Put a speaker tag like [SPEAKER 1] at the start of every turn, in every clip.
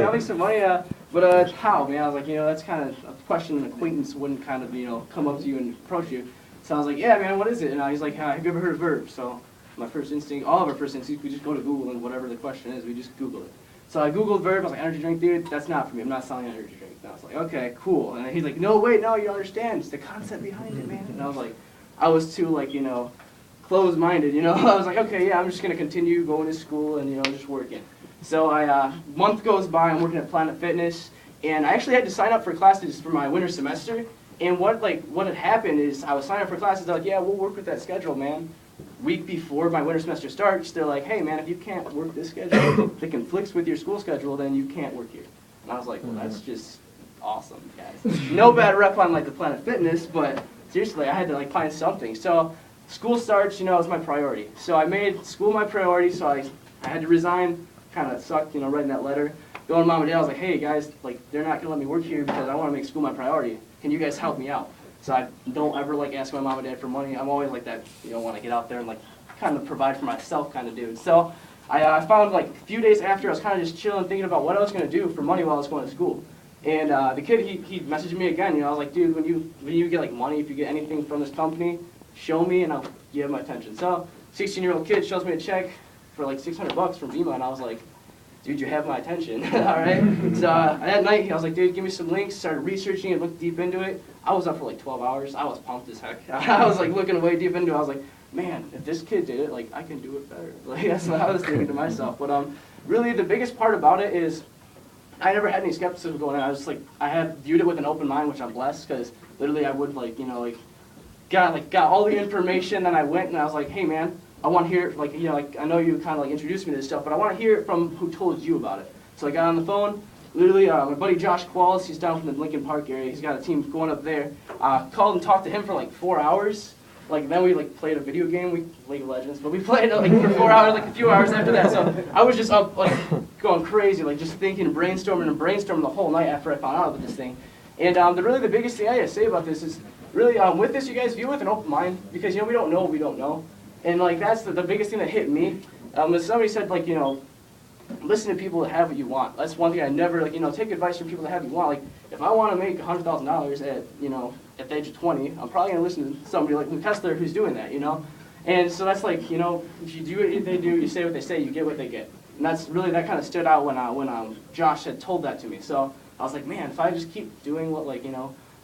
[SPEAKER 1] I'll make some money, but how, man? I was like, that's kind of a question an acquaintance wouldn't kind of, come up to you and approach you. So I was like, yeah, man, what is it? And he's like, have you ever heard of verbs? So my first instinct, all of our first instincts, we just go to Google and whatever the question is, we just Google it. So I Googled verb, I was like, energy drink, dude, that's not for me, I'm not selling an energy drink. And I was like, okay, cool. And he's like, no, wait, no, you don't understand, it's the concept behind it, man. And I was like, I was too, closed-minded, I was like, okay, yeah, I'm just going to continue going to school and, just working. So month goes by, I'm working at Planet Fitness, and I actually had to sign up for classes for my winter semester. And what had happened is I was signing up for classes, they're like, yeah, we'll work with that schedule, man. Week before my winter semester starts, they're like, hey, man, if you can't work this schedule that conflicts with your school schedule, then you can't work here. And I was like, well, that's just awesome, guys. No bad rep on, the Planet Fitness, but seriously, I had to, find something. So school starts, was my priority. So I made school my priority, so I had to resign. Kind of sucked, writing that letter. Going to mom and dad, I was like, hey, guys, they're not going to let me work here because I want to make school my priority. Can you guys help me out? So I don't ever ask my mom and dad for money. I'm always like that, want to get out there and kind of provide for myself kind of dude. So I found a few days after I was kind of just chilling, thinking about what I was going to do for money while I was going to school. And the kid, he messaged me again. I was like, dude, when you get money, if you get anything from this company, show me and I'll give my attention. So 16-year-old kid shows me a check for $600 from Vima, and I was like, dude, you have my attention, all right? So that night, I was like, dude, give me some links, started researching it, looked deep into it. I was up for 12 hours. I was pumped as heck. I was looking way deep into it. I was like, man, if this kid did it, I can do it better. That's what I was thinking to myself. But really, the biggest part about it is I never had any skepticism going on. I was I had viewed it with an open mind, which I'm blessed, because literally I would got all the information, then I went and I was like, hey, man, I want to hear, I know you kind of introduced me to this stuff, but I want to hear it from who told you about it. So I got on the phone, literally, my buddy Josh Qualls, he's down from the Lincoln Park area, he's got a team going up there, called and talked to him for 4 hours, then we played a video game, League of Legends, but we played for 4 hours, a few hours after that, so I was just up, going crazy, just thinking and brainstorming the whole night after I found out about this thing. And really the biggest thing I gotta say about this is, really, with this, you guys view it with an open mind, because, we don't know what we don't know. And that's the biggest thing that hit me. Somebody said, listen to people that have what you want. That's one thing I never, take advice from people that have what you want. If I want to make $100,000 at the age of 20, I'm probably going to listen to somebody like Luke Kessler who's doing that, And so that's if you do what they do, you say what they say, you get what they get. And that's really, that kind of stood out when Josh had told that to me. So I was like, man, if I just keep doing what,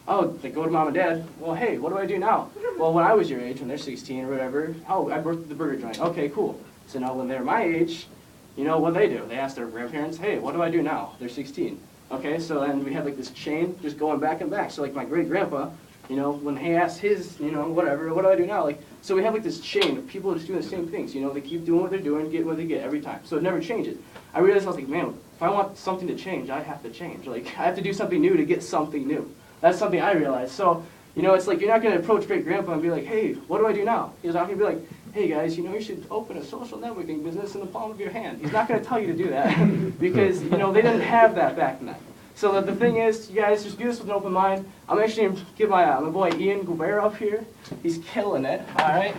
[SPEAKER 1] oh, they go to mom and dad. Well, hey, what do I do now? Well, when I was your age, when they're 16 or whatever, oh, I worked at the burger joint. Okay, cool. So now when they're my age, what they do? They ask their grandparents, hey, what do I do now? They're 16. Okay, so then we have this chain just going back and back. So my great-grandpa, when he asked his, whatever, what do I do now? So we have this chain of people just doing the same things. They keep doing what they're doing, get what they get every time. So it never changes. I realized, I was like, man, if I want something to change, I have to change. I have to do something new to get something new. That's something I realized. So, it's you're not going to approach great-grandpa and be like, hey, what do I do now? He's not going to be like, hey, guys, you should open a social networking business in the palm of your hand. He's not going to tell you to do that because, they didn't have that back then. So the thing is, you guys, just do this with an open mind. I'm actually going to give my boy Ian Gubera up here. He's killing it, all right?